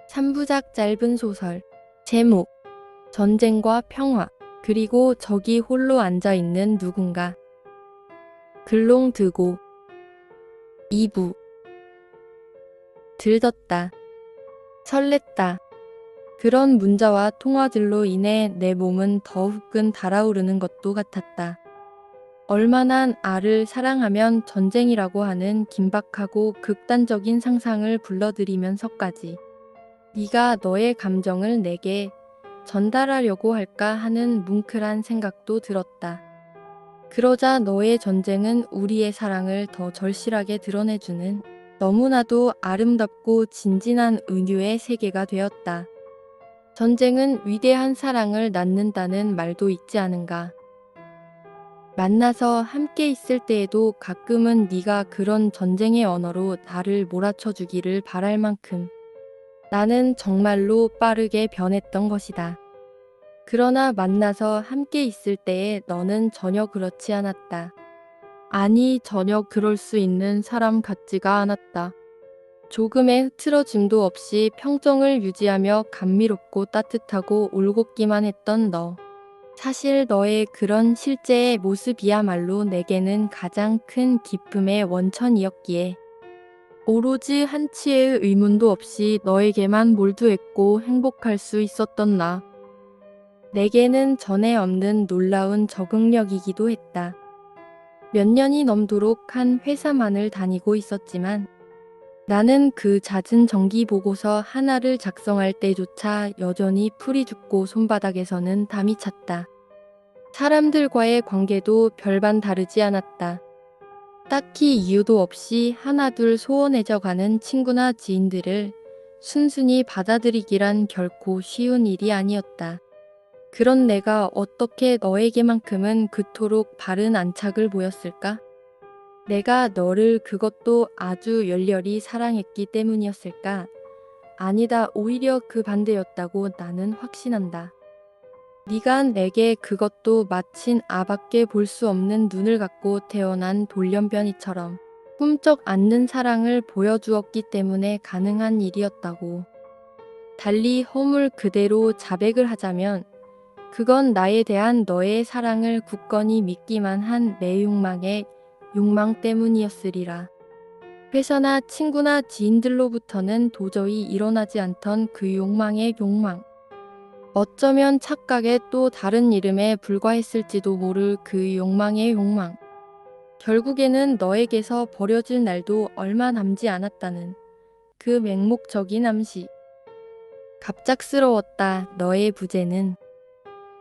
3부작 짧은 소설. 제목: 전쟁과 평화. 그리고 저기 홀로 앉아있는 누군가. 글롱드고. 2부. 들떴다. 설렜다. 그런 문자와 통화들로 인해 내 몸은 더 후끈 달아오르는 것도 같았다. 얼마나 알을 사랑하면 전쟁이라고 하는 긴박하고 극단적인 상상을 불러들이면서까지 네가 너의 감정을 내게 전달하려고 할까 하는 뭉클한 생각도 들었다. 그러자 너의 전쟁은 우리의 사랑을 더 절실하게 드러내주는 너무나도 아름답고 진진한 은유의 세계가 되었다. 전쟁은 위대한 사랑을 낳는다는 말도 있지 않은가. 만나서 함께 있을 때에도 가끔은 네가 그런 전쟁의 언어로 나를 몰아쳐 주기를 바랄 만큼 나는 정말로 빠르게 변했던 것이다. 그러나 만나서 함께 있을 때에 너는 전혀 그렇지 않았다. 아니, 전혀 그럴 수 있는 사람 같지가 않았다. 조금의 흐트러짐도 없이 평정을 유지하며 감미롭고 따뜻하고 올곧기만 했던 너. 사실 너의 그런 실제의 모습이야말로 내게는 가장 큰 기쁨의 원천이었기에 오로지 한치의 의문도 없이 너에게만 몰두했고 행복할 수 있었던 나. 내게는 전에 없는 놀라운 적응력이기도 했다. 몇 년이 넘도록 한 회사만을 다니고 있었지만 나는 그 잦은 정기 보고서 하나를 작성할 때조차 여전히 풀이 죽고 손바닥에서는 담이 찼다. 사람들과의 관계도 별반 다르지 않았다. 딱히 이유도 없이 하나둘 소원해져 가는 친구나 지인들을 순순히 받아들이기란 결코 쉬운 일이 아니었다. 그런 내가 어떻게 너에게만큼은 그토록 바른 안착을 보였을까? 내가 너를 그것도 아주 열렬히 사랑했기 때문이었을까? 아니다, 오히려 그 반대였다고 나는 확신한다. 네가 내게 그것도 마친 아밖에 볼 수 없는 눈을 갖고 태어난 돌연변이처럼 꿈쩍 않는 사랑을 보여주었기 때문에 가능한 일이었다고. 달리 허물 그대로 자백을 하자면 그건 나에 대한 너의 사랑을 굳건히 믿기만 한 내 욕망의 욕망 때문이었으리라. 회사나 친구나 지인들로부터는 도저히 일어나지 않던 그 욕망의 욕망. 어쩌면 착각의 또 다른 이름에 불과했을지도 모를 그 욕망의 욕망. 결국에는 너에게서 버려질 날도 얼마 남지 않았다는 그 맹목적인 암시. 갑작스러웠다, 너의 부재는.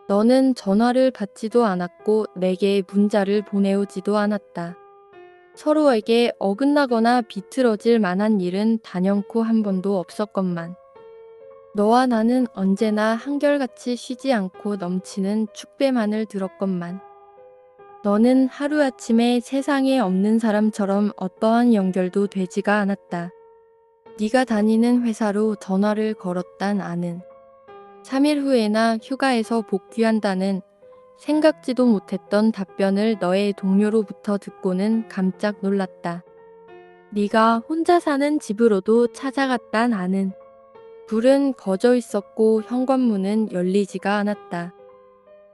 너는 전화를 받지도 않았고 내게 문자를 보내오지도 않았다. 서로에게 어긋나거나 비틀어질 만한 일은 단연코 한 번도 없었건만. 너와 나는 언제나 한결같이 쉬지 않고 넘치는 축배만을 들었건만. 너는 하루아침에 세상에 없는 사람처럼 어떠한 연결도 되지가 않았다. 네가 다니는 회사로 전화를 걸었단 아는 3일 후에나 휴가에서 복귀한다는 생각지도 못했던 답변을 너의 동료로부터 듣고는 깜짝 놀랐다. 네가 혼자 사는 집으로도 찾아갔단 아는 불은 꺼져 있었고 현관문은 열리지가 않았다.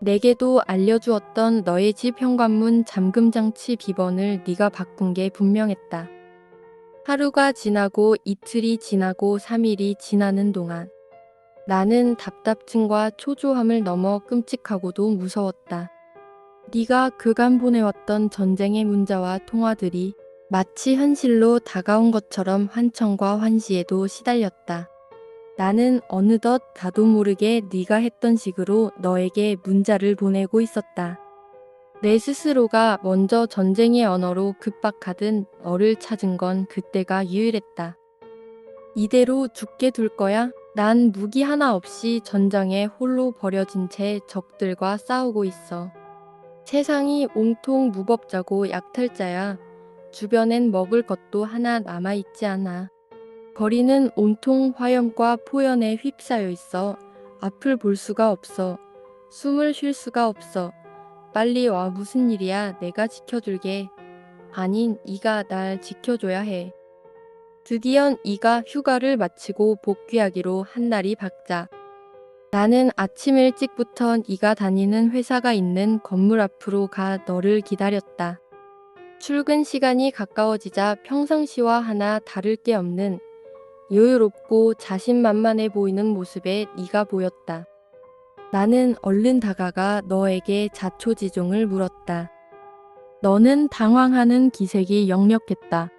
내게도 알려주었던 너의 집 현관문 잠금장치 비번을 네가 바꾼 게 분명했다. 하루가 지나고 이틀이 지나고 3일이 지나는 동안 나는 답답증과 초조함을 넘어 끔찍하고도 무서웠다. 네가 그간 보내왔던 전쟁의 문자와 통화들이 마치 현실로 다가온 것처럼 환청과 환시에도 시달렸다. 나는 어느덧 나도 모르게 네가 했던 식으로 너에게 문자를 보내고 있었다. 내 스스로가 먼저 전쟁의 언어로 급박하듯 너를 찾은 건 그때가 유일했다. 이대로 죽게 둘 거야? 난 무기 하나 없이 전장에 홀로 버려진 채 적들과 싸우고 있어. 세상이 온통 무법자고 약탈자야. 주변엔 먹을 것도 하나 남아있지 않아. 거리는 온통 화염과 포연에 휩싸여 있어. 앞을 볼 수가 없어. 숨을 쉴 수가 없어. 빨리 와, 무슨 일이야? 내가 지켜줄게. 아닌, 네가 날 지켜줘야 해. 드디어 네가 휴가를 마치고 복귀하기로 한 날이 밝자 나는 아침 일찍부터 네가 다니는 회사가 있는 건물 앞으로 가 너를 기다렸다. 출근 시간이 가까워지자 평상시와 하나 다를 게 없는 여유롭고 자신만만해 보이는 모습에 네가 보였다. 나는 얼른 다가가 너에게 자초지종을 물었다. 너는 당황하는 기색이 역력했다.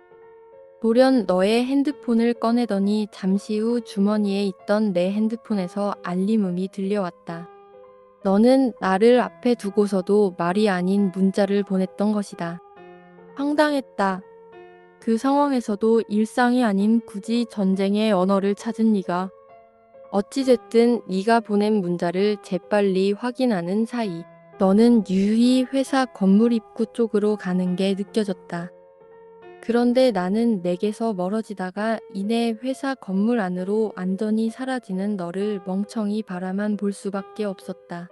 돌연 너의 핸드폰을 꺼내더니 잠시 후 주머니에 있던 내 핸드폰에서 알림음이 들려왔다. 너는 나를 앞에 두고서도 말이 아닌 문자를 보냈던 것이다. 황당했다. 그 상황에서도 일상이 아닌 굳이 전쟁의 언어를 찾은 네가 어찌됐든 네가 보낸 문자를 재빨리 확인하는 사이 너는 유유히 회사 건물 입구 쪽으로 가는 게 느껴졌다. 그런데 나는 내게서 멀어지다가 이내 회사 건물 안으로 완전히 사라지는 너를 멍청이 바라만 볼 수밖에 없었다.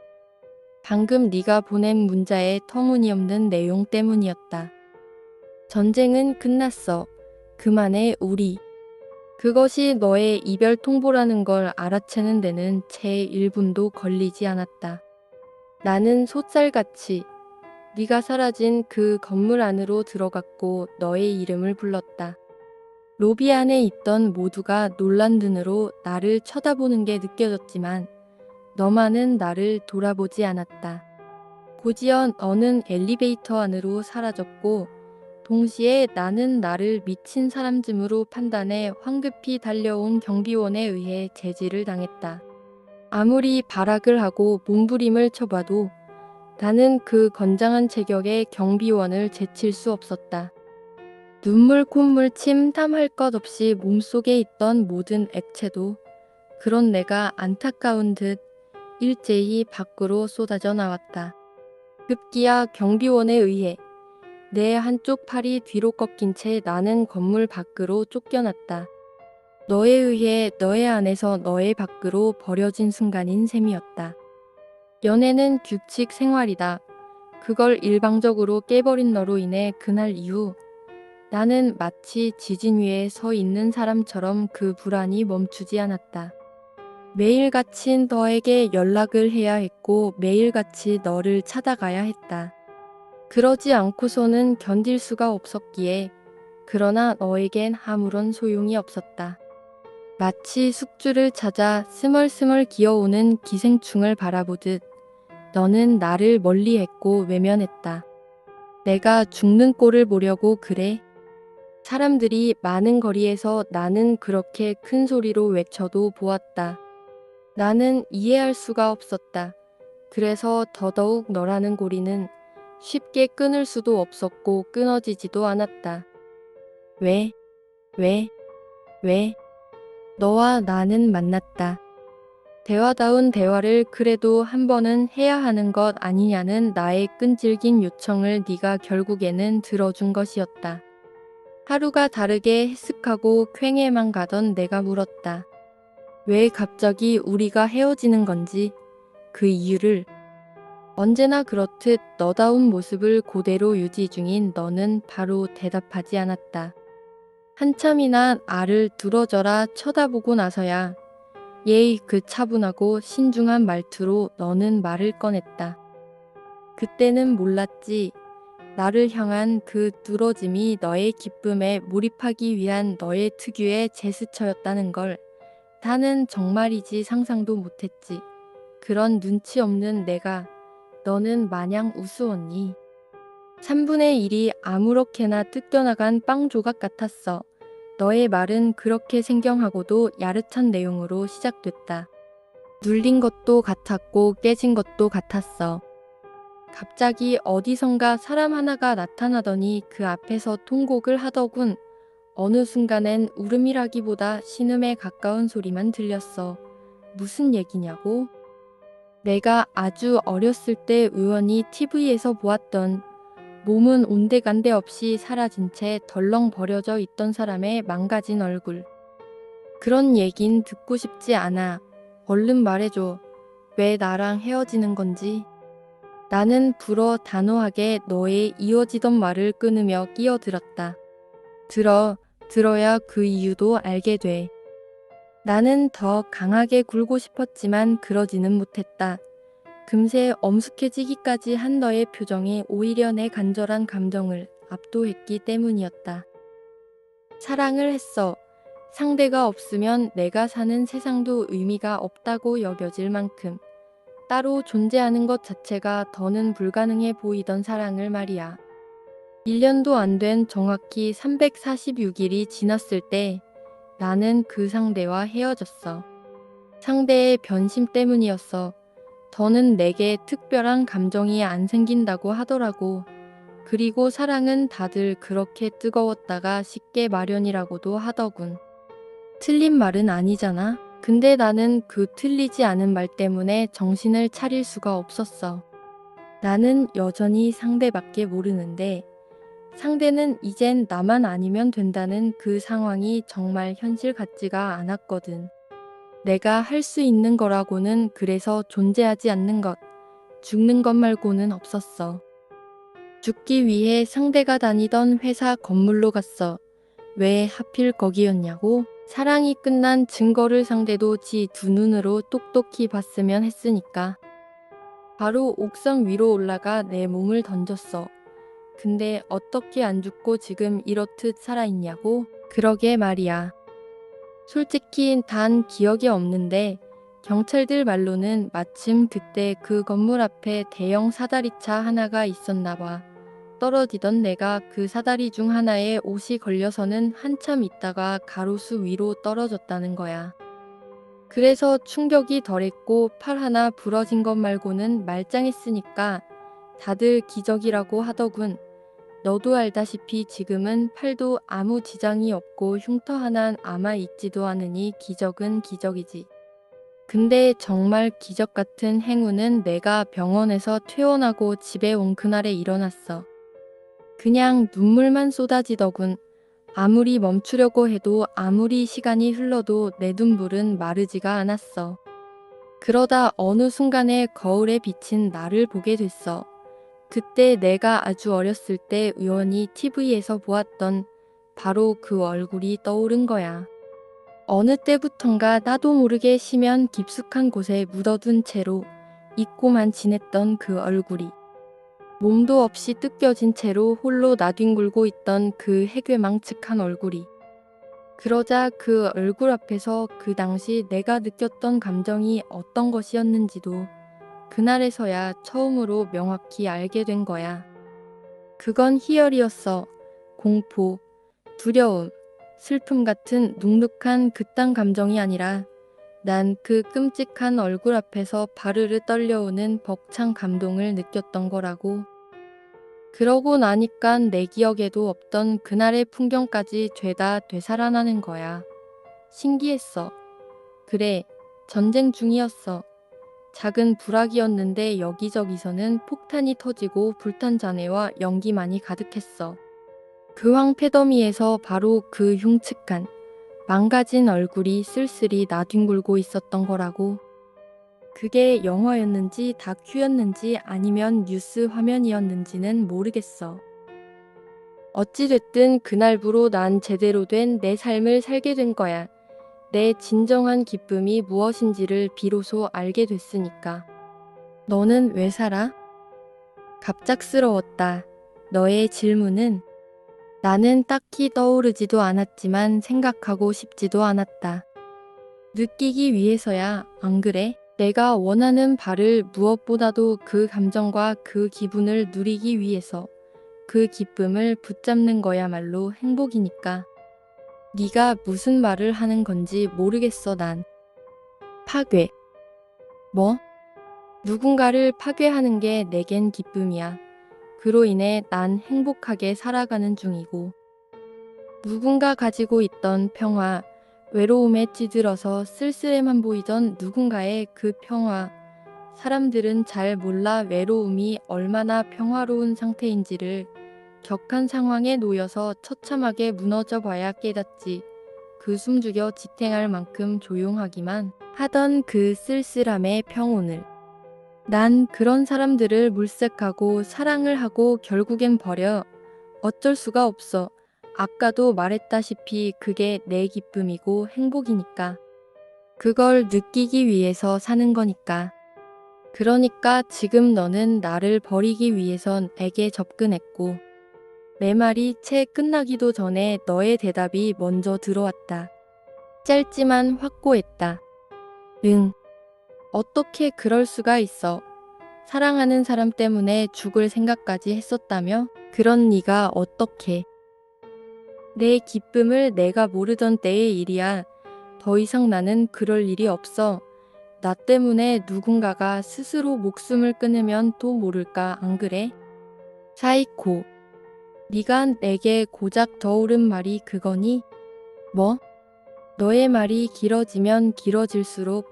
방금 네가 보낸 문자의 터무니없는 내용 때문이었다. 전쟁은 끝났어. 그만해 우리. 그것이 너의 이별 통보라는 걸 알아채는 데는 채 1분도 걸리지 않았다. 나는 솥살같이 네가 사라진 그 건물 안으로 들어갔고 너의 이름을 불렀다. 로비 안에 있던 모두가 놀란 눈으로 나를 쳐다보는 게 느껴졌지만 너만은 나를 돌아보지 않았다. 곧이어 너는 엘리베이터 안으로 사라졌고 동시에 나는 나를 미친 사람쯤으로 판단해 황급히 달려온 경비원에 의해 제지를 당했다. 아무리 발악을 하고 몸부림을 쳐봐도 나는 그 건장한 체격의 경비원을 제칠 수 없었다. 눈물, 콧물, 침, 땀 할 것 없이 몸속에 있던 모든 액체도 그런 내가 안타까운 듯 일제히 밖으로 쏟아져 나왔다. 급기야 경비원에 의해 내 한쪽 팔이 뒤로 꺾인 채 나는 건물 밖으로 쫓겨났다. 너에 의해 너의 안에서 너의 밖으로 버려진 순간인 셈이었다. 연애는 규칙 생활이다. 그걸 일방적으로 깨버린 너로 인해 그날 이후 나는 마치 지진 위에 서 있는 사람처럼 그 불안이 멈추지 않았다. 매일같이 너에게 연락을 해야 했고 매일같이 너를 찾아가야 했다. 그러지 않고서는 견딜 수가 없었기에 그러나 너에겐 아무런 소용이 없었다. 마치 숙주를 찾아 스멀스멀 기어오는 기생충을 바라보듯 너는 나를 멀리했고 외면했다. 내가 죽는 꼴을 보려고 그래? 사람들이 많은 거리에서 나는 그렇게 큰 소리로 외쳐도 보았다. 나는 이해할 수가 없었다. 그래서 더더욱 너라는 고리는 쉽게 끊을 수도 없었고 끊어지지도 않았다. 왜? 왜? 왜? 너와 나는 만났다. 대화다운 대화를 그래도 한 번은 해야 하는 것 아니냐는 나의 끈질긴 요청을 네가 결국에는 들어준 것이었다. 하루가 다르게 해석하고 퀭해만 가던 내가 물었다. 왜 갑자기 우리가 헤어지는 건지 그 이유를. 언제나 그렇듯 너다운 모습을 그대로 유지 중인 너는 바로 대답하지 않았다. 한참이나 나를 두러져라 쳐다보고 나서야 예의 그 차분하고 신중한 말투로 너는 말을 꺼냈다. 그때는 몰랐지. 나를 향한 그 뚫어짐이 너의 기쁨에 몰입하기 위한 너의 특유의 제스처였다는 걸. 나는 정말이지 상상도 못했지. 그런 눈치 없는 내가 너는 마냥 우스웠니? 3분의 1이 아무렇게나 뜯겨나간 빵 조각 같았어. 너의 말은 그렇게 생경하고도 야릇한 내용으로 시작됐다. 눌린 것도 같았고 깨진 것도 같았어. 갑자기 어디선가 사람 하나가 나타나더니 그 앞에서 통곡을 하더군. 어느 순간엔 울음이라기보다 신음에 가까운 소리만 들렸어. 무슨 얘기냐고? 내가 아주 어렸을 때 우연히 TV에서 보았던 몸은 온데간데 없이 사라진 채 덜렁 버려져 있던 사람의 망가진 얼굴. 그런 얘긴 듣고 싶지 않아. 얼른 말해줘. 왜 나랑 헤어지는 건지. 나는 불어 단호하게 너의 이어지던 말을 끊으며 끼어들었다. 들어, 들어야 그 이유도 알게 돼. 나는 더 강하게 굴고 싶었지만 그러지는 못했다. 금세 엄숙해지기까지 한 너의 표정이 오히려 내 간절한 감정을 압도했기 때문이었다. 사랑을 했어. 상대가 없으면 내가 사는 세상도 의미가 없다고 여겨질 만큼 따로 존재하는 것 자체가 더는 불가능해 보이던 사랑을 말이야. 1년도 안 된 정확히 346일이 지났을 때 나는 그 상대와 헤어졌어. 상대의 변심 때문이었어. 더는 내게 특별한 감정이 안 생긴다고 하더라고. 그리고 사랑은 다들 그렇게 뜨거웠다가 식게 마련이라고도 하더군. 틀린 말은 아니잖아. 근데 나는 그 틀리지 않은 말 때문에 정신을 차릴 수가 없었어. 나는 여전히 상대밖에 모르는데 상대는 이젠 나만 아니면 된다는 그 상황이 정말 현실 같지가 않았거든. 내가 할 수 있는 거라고는 그래서 존재하지 않는 것, 죽는 것 말고는 없었어. 죽기 위해 상대가 다니던 회사 건물로 갔어. 왜 하필 거기였냐고? 사랑이 끝난 증거를 상대도 지 두 눈으로 똑똑히 봤으면 했으니까. 바로 옥상 위로 올라가 내 몸을 던졌어. 근데 어떻게 안 죽고 지금 이렇듯 살아있냐고? 그러게 말이야. 솔직히 단 기억이 없는데 경찰들 말로는 마침 그때 그 건물 앞에 대형 사다리차 하나가 있었나 봐. 떨어지던 내가 그 사다리 중 하나에 옷이 걸려서는 한참 있다가 가로수 위로 떨어졌다는 거야. 그래서 충격이 덜했고 팔 하나 부러진 것 말고는 말짱했으니까 다들 기적이라고 하더군. 너도 알다시피 지금은 팔도 아무 지장이 없고 흉터 하나 아마 있지도 않으니 기적은 기적이지. 근데 정말 기적 같은 행운은 내가 병원에서 퇴원하고 집에 온 그날에 일어났어. 그냥 눈물만 쏟아지더군. 아무리 멈추려고 해도 아무리 시간이 흘러도 내 눈물은 마르지가 않았어. 그러다 어느 순간에 거울에 비친 나를 보게 됐어. 그때 내가 아주 어렸을 때 우연히 TV에서 보았던 바로 그 얼굴이 떠오른 거야. 어느 때부턴가 나도 모르게 심연 깊숙한 곳에 묻어둔 채로 잊고만 지냈던 그 얼굴이. 몸도 없이 뜯겨진 채로 홀로 나뒹굴고 있던 그 해괴망측한 얼굴이. 그러자 그 얼굴 앞에서 그 당시 내가 느꼈던 감정이 어떤 것이었는지도 그날에서야 처음으로 명확히 알게 된 거야. 그건 희열이었어. 공포, 두려움, 슬픔 같은 눅눅한 그딴 감정이 아니라 난 그 끔찍한 얼굴 앞에서 바르르 떨려오는 벅찬 감동을 느꼈던 거라고. 그러고 나니깐 내 기억에도 없던 그날의 풍경까지 죄다 되살아나는 거야. 신기했어. 그래, 전쟁 중이었어. 작은 불악이었는데 여기저기서는 폭탄이 터지고 불탄 잔해와 연기만이 가득했어. 그 황폐더미에서 바로 그 흉측한, 망가진 얼굴이 쓸쓸히 나뒹굴고 있었던 거라고. 그게 영화였는지 다큐였는지 아니면 뉴스 화면이었는지는 모르겠어. 어찌됐든 그날부로 난 제대로 된 내 삶을 살게 된 거야. 내 진정한 기쁨이 무엇인지를 비로소 알게 됐으니까. 너는 왜 살아? 갑작스러웠다. 너의 질문은 나는 딱히 떠오르지도 않았지만 생각하고 싶지도 않았다. 느끼기 위해서야, 안 그래? 내가 원하는 바를 무엇보다도 그 감정과 그 기분을 누리기 위해서 그 기쁨을 붙잡는 거야말로 행복이니까. 네가 무슨 말을 하는 건지 모르겠어 난. 파괴. 뭐? 누군가를 파괴하는 게 내겐 기쁨이야. 그로 인해 난 행복하게 살아가는 중이고. 누군가 가지고 있던 평화, 외로움에 찌들어서 쓸쓸해만 보이던 누군가의 그 평화. 사람들은 잘 몰라 외로움이 얼마나 평화로운 상태인지를 격한 상황에 놓여서 처참하게 무너져 봐야 깨닫지. 그 숨죽여 지탱할 만큼 조용하기만 하던 그 쓸쓸함의 평온을. 난 그런 사람들을 물색하고 사랑을 하고 결국엔 버려. 어쩔 수가 없어. 아까도 말했다시피 그게 내 기쁨이고 행복이니까. 그걸 느끼기 위해서 사는 거니까. 그러니까 지금 너는 나를 버리기 위해선 내게 접근했고, 내 말이 채 끝나기도 전에 너의 대답이 먼저 들어왔다. 짧지만 확고했다. 응. 어떻게 그럴 수가 있어. 사랑하는 사람 때문에 죽을 생각까지 했었다며? 그런 네가 어떻게. 내 기쁨을 내가 모르던 때의 일이야. 더 이상 나는 그럴 일이 없어. 나 때문에 누군가가 스스로 목숨을 끊으면 또 모를까, 안 그래? 사이코. 네가 내게 고작 저오른 말이 그거니? 뭐? 너의 말이 길어지면 길어질수록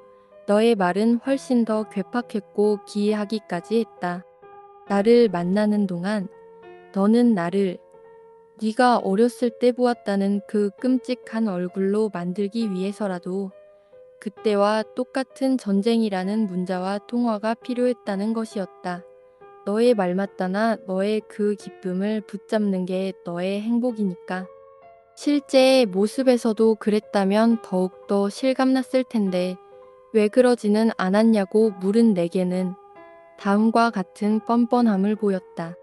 너의 말은 훨씬 더 괴팍했고 기이하기까지 했다. 나를 만나는 동안 너는 나를 네가 어렸을 때 보았다는 그 끔찍한 얼굴로 만들기 위해서라도 그때와 똑같은 전쟁이라는 문자와 통화가 필요했다는 것이었다. 너의 말 맞다나 너의 그 기쁨을 붙잡는 게 너의 행복이니까. 실제의 모습에서도 그랬다면 더욱더 실감났을 텐데 왜 그러지는 않았냐고 물은 내게는 다음과 같은 뻔뻔함을 보였다.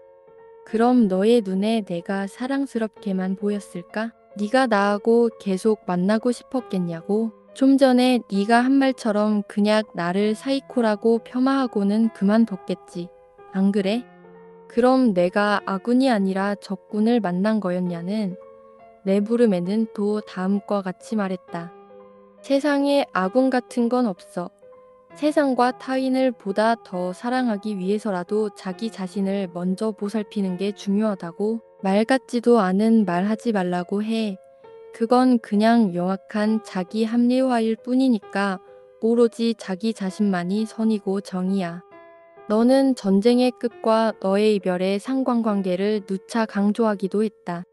그럼 너의 눈에 내가 사랑스럽게만 보였을까? 네가 나하고 계속 만나고 싶었겠냐고? 좀 전에 네가 한 말처럼 그냥 나를 사이코라고 폄하하고는 그만뒀겠지. 안 그래? 그럼 내가 아군이 아니라 적군을 만난 거였냐는 내 물음에는 또 다음과 같이 말했다. 세상에 아군 같은 건 없어. 세상과 타인을 보다 더 사랑하기 위해서라도 자기 자신을 먼저 보살피는 게 중요하다고. 말 같지도 않은 말 하지 말라고 해. 그건 그냥 명확한 자기 합리화일 뿐이니까 오로지 자기 자신만이 선이고 정이야. 너는 전쟁의 끝과 너의 이별의 상관관계를 누차 강조하기도 했다.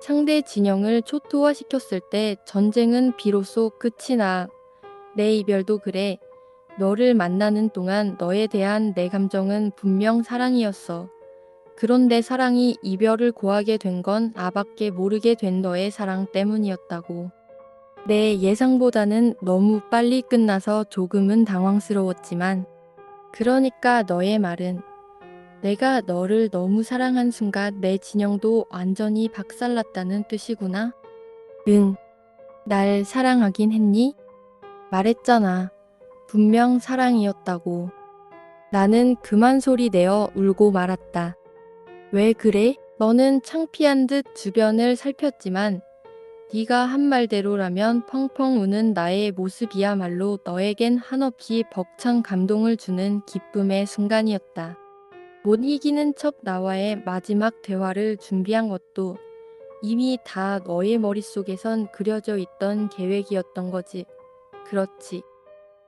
상대 진영을 초토화시켰을 때 전쟁은 비로소 끝이 나. 내 이별도 그래. 너를 만나는 동안 너에 대한 내 감정은 분명 사랑이었어. 그런데 사랑이 이별을 고하게 된 건 나밖에 모르게 된 너의 사랑 때문이었다고. 내 예상보다는 너무 빨리 끝나서 조금은 당황스러웠지만, 그러니까 너의 말은 내가 너를 너무 사랑한 순간 내 진영도 완전히 박살났다는 뜻이구나. 응, 날 사랑하긴 했니? 말했잖아. 분명 사랑이었다고. 나는 그만 소리 내어 울고 말았다. 왜 그래? 너는 창피한 듯 주변을 살폈지만 네가 한 말대로라면 펑펑 우는 나의 모습이야말로 너에겐 한없이 벅찬 감동을 주는 기쁨의 순간이었다. 못 이기는 척 나와의 마지막 대화를 준비한 것도 이미 다 너의 머릿속에선 그려져 있던 계획이었던 거지. 그렇지.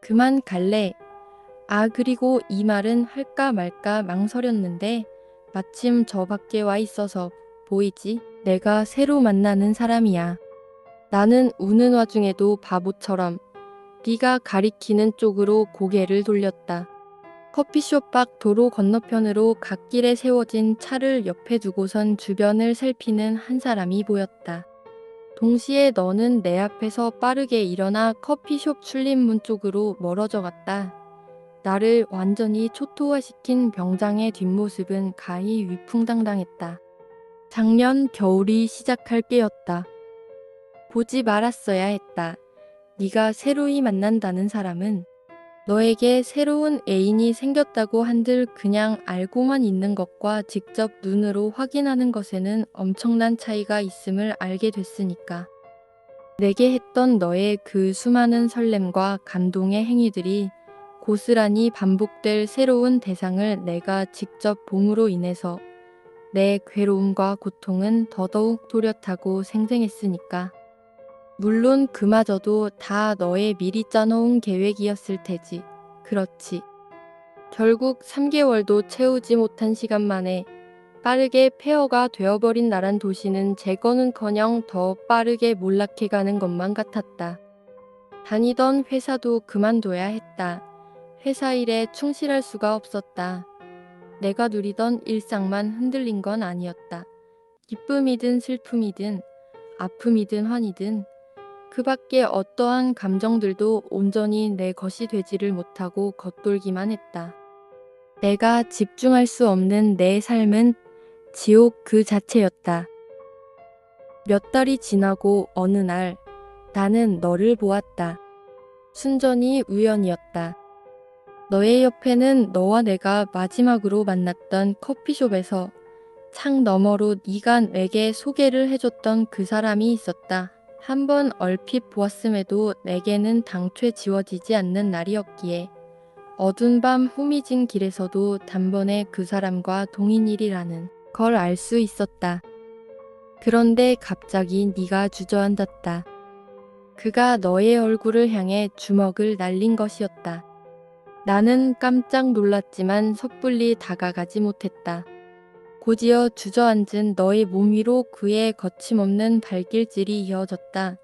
그만 갈래. 아, 그리고 이 말은 할까 말까 망설였는데 마침 저 밖에 와 있어서 보이지? 내가 새로 만나는 사람이야. 나는 우는 와중에도 바보처럼 네가 가리키는 쪽으로 고개를 돌렸다. 커피숍 밖 도로 건너편으로 갓길에 세워진 차를 옆에 두고선 주변을 살피는 한 사람이 보였다. 동시에 너는 내 앞에서 빠르게 일어나 커피숍 출입문 쪽으로 멀어져 갔다. 나를 완전히 초토화시킨 병장의 뒷모습은 가히 위풍당당했다. 작년 겨울이 시작할 때였다. 보지 말았어야 했다. 네가 새로이 만난다는 사람은 너에게 새로운 애인이 생겼다고 한들 그냥 알고만 있는 것과 직접 눈으로 확인하는 것에는 엄청난 차이가 있음을 알게 됐으니까. 내게 했던 너의 그 수많은 설렘과 감동의 행위들이 고스란히 반복될 새로운 대상을 내가 직접 봄으로 인해서 내 괴로움과 고통은 더더욱 또렷하고 생생했으니까. 물론 그마저도 다 너의 미리 짜놓은 계획이었을 테지. 그렇지. 결국 3개월도 채우지 못한 시간 만에 빠르게 폐허가 되어버린 나란 도시는 재건은커녕 더 빠르게 몰락해가는 것만 같았다. 다니던 회사도 그만둬야 했다. 회사 일에 충실할 수가 없었다. 내가 누리던 일상만 흔들린 건 아니었다. 기쁨이든 슬픔이든 아픔이든 환이든 그 밖에 어떠한 감정들도 온전히 내 것이 되지를 못하고 겉돌기만 했다. 내가 집중할 수 없는 내 삶은 지옥 그 자체였다. 몇 달이 지나고 어느 날 나는 너를 보았다. 순전히 우연이었다. 너의 옆에는 너와 내가 마지막으로 만났던 커피숍에서 창 너머로 네가 내게 소개를 해줬던 그 사람이 있었다. 한번 얼핏 보았음에도 내게는 당최 지워지지 않는 날이었기에 어두운 밤 후미진 길에서도 단번에 그 사람과 동인일이라는 걸 알 수 있었다. 그런데 갑자기 네가 주저앉았다. 그가 너의 얼굴을 향해 주먹을 날린 것이었다. 나는 깜짝 놀랐지만 섣불리 다가가지 못했다. 곧이어 주저앉은 너의 몸 위로 그의 거침없는 발길질이 이어졌다.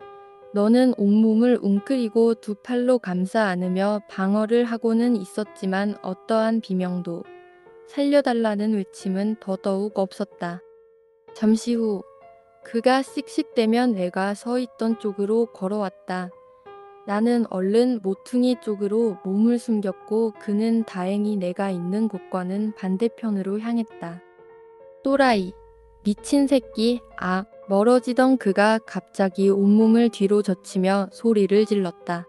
너는 온몸을 웅크리고 두 팔로 감싸 안으며 방어를 하고는 있었지만 어떠한 비명도 살려달라는 외침은 더더욱 없었다. 잠시 후 그가 씩씩대며 내가 서 있던 쪽으로 걸어왔다. 나는 얼른 모퉁이 쪽으로 몸을 숨겼고 그는 다행히 내가 있는 곳과는 반대편으로 향했다. 또라이, 미친 새끼, 아, 멀어지던 그가 갑자기 온몸을 뒤로 젖히며 소리를 질렀다.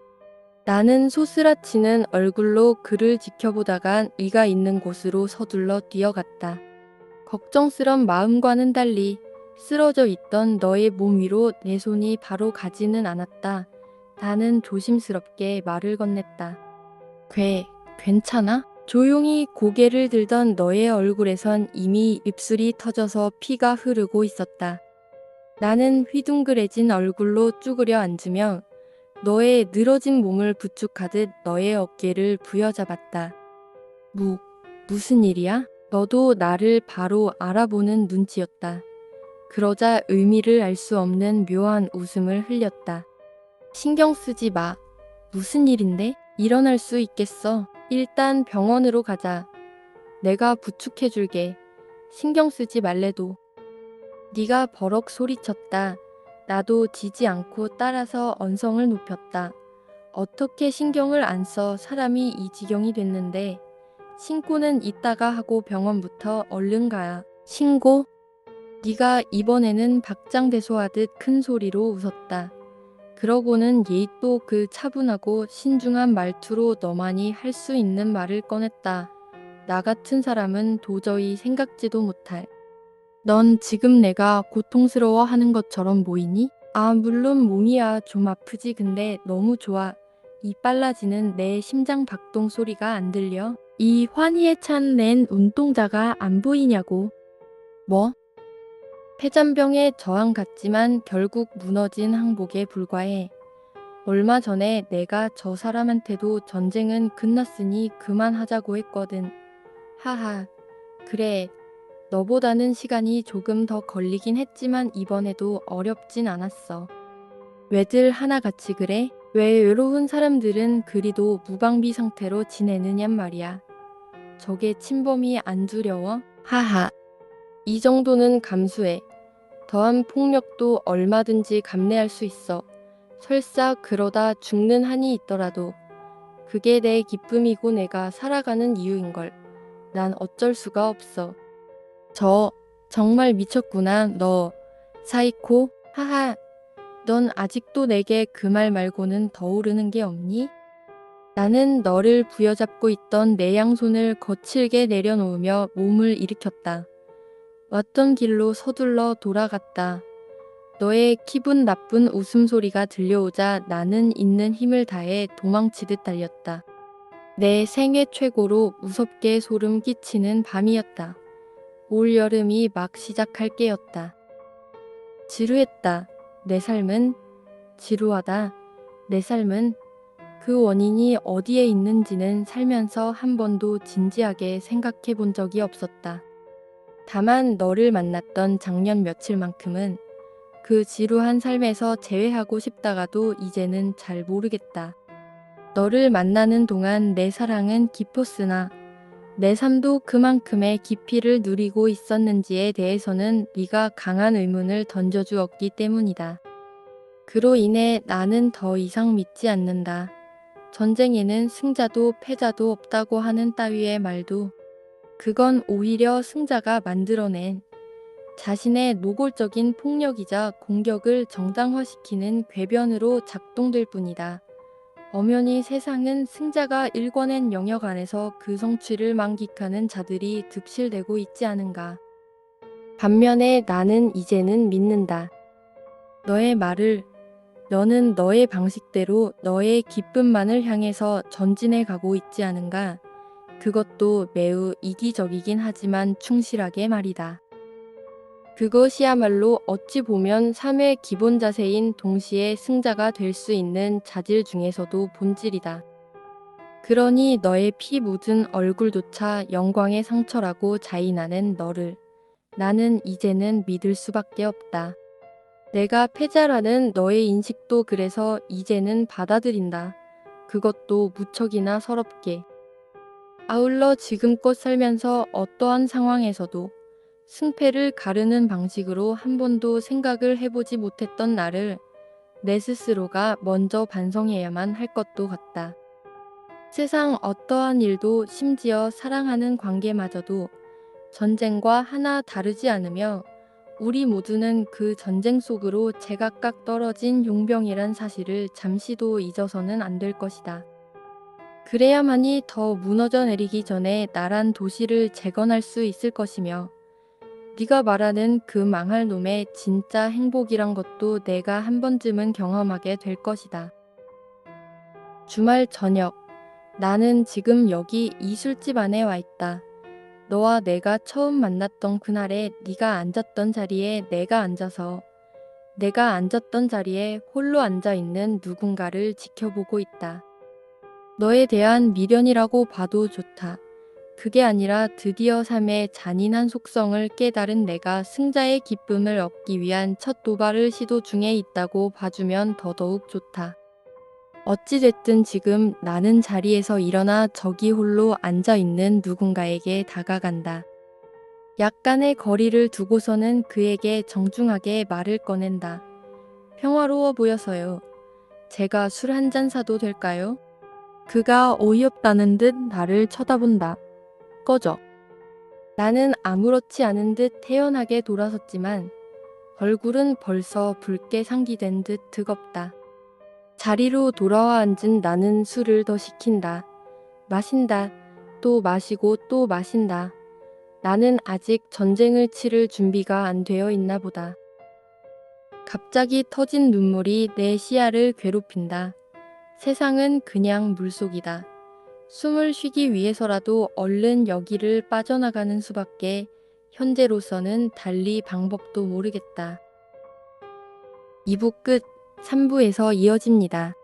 나는 소스라치는 얼굴로 그를 지켜보다가 네가 있는 곳으로 서둘러 뛰어갔다. 걱정스런 마음과는 달리 쓰러져 있던 너의 몸 위로 내 손이 바로 가지는 않았다. 나는 조심스럽게 말을 건넸다. 괜찮아? 조용히 고개를 들던 너의 얼굴에선 이미 입술이 터져서 피가 흐르고 있었다. 나는 휘둥그레진 얼굴로 쭈그려 앉으며 너의 늘어진 몸을 부축하듯 너의 어깨를 부여잡았다. 무슨 일이야? 너도 나를 바로 알아보는 눈치였다. 그러자 의미를 알 수 없는 묘한 웃음을 흘렸다. 신경 쓰지 마. 무슨 일인데? 일어날 수 있겠어. 일단 병원으로 가자. 내가 부축해줄게. 신경 쓰지 말래도. 네가 버럭 소리쳤다. 나도 지지 않고 따라서 언성을 높였다. 어떻게 신경을 안 써 사람이 이 지경이 됐는데. 신고는 이따가 하고 병원부터 얼른 가야. 신고? 네가 이번에는 박장대소하듯 큰 소리로 웃었다. 그러고는 예의 또 그 차분하고 신중한 말투로 너만이 할 수 있는 말을 꺼냈다. 나 같은 사람은 도저히 생각지도 못할. 넌 지금 내가 고통스러워하는 것처럼 보이니? 아, 물론 몸이야 좀 아프지. 근데 너무 좋아. 이 빨라지는 내 심장 박동 소리가 안 들려? 이 환희에 찬 낸 눈동자가 안 보이냐고. 뭐? 폐잔병의 저항 같지만 결국 무너진 항복에 불과해. 얼마 전에 내가 저 사람한테도 전쟁은 끝났으니 그만하자고 했거든. 하하. 그래. 너보다는 시간이 조금 더 걸리긴 했지만 이번에도 어렵진 않았어. 왜들 하나같이 그래? 왜 외로운 사람들은 그리도 무방비 상태로 지내느냔 말이야. 저게 침범이 안 두려워? 하하. 이 정도는 감수해. 더한 폭력도 얼마든지 감내할 수 있어. 설사 그러다 죽는 한이 있더라도 그게 내 기쁨이고 내가 살아가는 이유인걸. 난 어쩔 수가 없어. 정말 미쳤구나. 너 사이코? 하하. 넌 아직도 내게 그 말 말고는 떠오르는 게 없니? 나는 너를 부여잡고 있던 내 양손을 거칠게 내려놓으며 몸을 일으켰다. 왔던 길로 서둘러 돌아갔다. 너의 기분 나쁜 웃음소리가 들려오자 나는 있는 힘을 다해 도망치듯 달렸다. 내 생애 최고로 무섭게 소름 끼치는 밤이었다. 올여름이 막 시작할 게였다. 지루했다. 내 삶은 지루하다. 내 삶은 그 원인이 어디에 있는지는 살면서 한 번도 진지하게 생각해 본 적이 없었다. 다만 너를 만났던 작년 며칠만큼은 그 지루한 삶에서 제외하고 싶다가도 이제는 잘 모르겠다. 너를 만나는 동안 내 사랑은 깊었으나 내 삶도 그만큼의 깊이를 누리고 있었는지에 대해서는 네가 강한 의문을 던져주었기 때문이다. 그로 인해 나는 더 이상 믿지 않는다. 전쟁에는 승자도 패자도 없다고 하는 따위의 말도 그건 오히려 승자가 만들어낸 자신의 노골적인 폭력이자 공격을 정당화시키는 궤변으로 작동될 뿐이다. 엄연히 세상은 승자가 일궈낸 영역 안에서 그 성취를 만끽하는 자들이 득실되고 있지 않은가. 반면에 나는 이제는 믿는다. 너의 말을, 너는 너의 방식대로 너의 기쁨만을 향해서 전진해 가고 있지 않은가. 그것도 매우 이기적이긴 하지만 충실하게 말이다. 그것이야말로 어찌 보면 삶의 기본 자세인 동시에 승자가 될 수 있는 자질 중에서도 본질이다. 그러니 너의 피 묻은 얼굴조차 영광의 상처라고 자인하는 너를 나는 이제는 믿을 수밖에 없다. 내가 패자라는 너의 인식도 그래서 이제는 받아들인다. 그것도 무척이나 서럽게. 아울러 지금껏 살면서 어떠한 상황에서도 승패를 가르는 방식으로 한 번도 생각을 해보지 못했던 나를 내 스스로가 먼저 반성해야만 할 것도 같다. 세상 어떠한 일도 심지어 사랑하는 관계마저도 전쟁과 하나 다르지 않으며 우리 모두는 그 전쟁 속으로 제각각 떨어진 용병이란 사실을 잠시도 잊어서는 안 될 것이다. 그래야만이 더 무너져 내리기 전에 나란 도시를 재건할 수 있을 것이며 네가 말하는 그 망할 놈의 진짜 행복이란 것도 내가 한 번쯤은 경험하게 될 것이다. 주말 저녁, 나는 지금 여기 이 술집 안에 와 있다. 너와 내가 처음 만났던 그날에 네가 앉았던 자리에 내가 앉아서 내가 앉았던 자리에 홀로 앉아 있는 누군가를 지켜보고 있다. 너에 대한 미련이라고 봐도 좋다. 그게 아니라 드디어 삶의 잔인한 속성을 깨달은 내가 승자의 기쁨을 얻기 위한 첫 도발을 시도 중에 있다고 봐주면 더더욱 좋다. 어찌됐든 지금 나는 자리에서 일어나 저기 홀로 앉아있는 누군가에게 다가간다. 약간의 거리를 두고서는 그에게 정중하게 말을 꺼낸다. 평화로워 보여서요. 제가 술 한 잔 사도 될까요? 그가 어이없다는 듯 나를 쳐다본다. 꺼져. 나는 아무렇지 않은 듯 태연하게 돌아섰지만 얼굴은 벌써 붉게 상기된 듯 뜨겁다. 자리로 돌아와 앉은 나는 술을 더 시킨다. 마신다. 또 마시고 또 마신다. 나는 아직 전쟁을 치를 준비가 안 되어 있나 보다. 갑자기 터진 눈물이 내 시야를 괴롭힌다. 세상은 그냥 물속이다. 숨을 쉬기 위해서라도 얼른 여기를 빠져나가는 수밖에 현재로서는 달리 방법도 모르겠다. 2부 끝, 3부에서 이어집니다.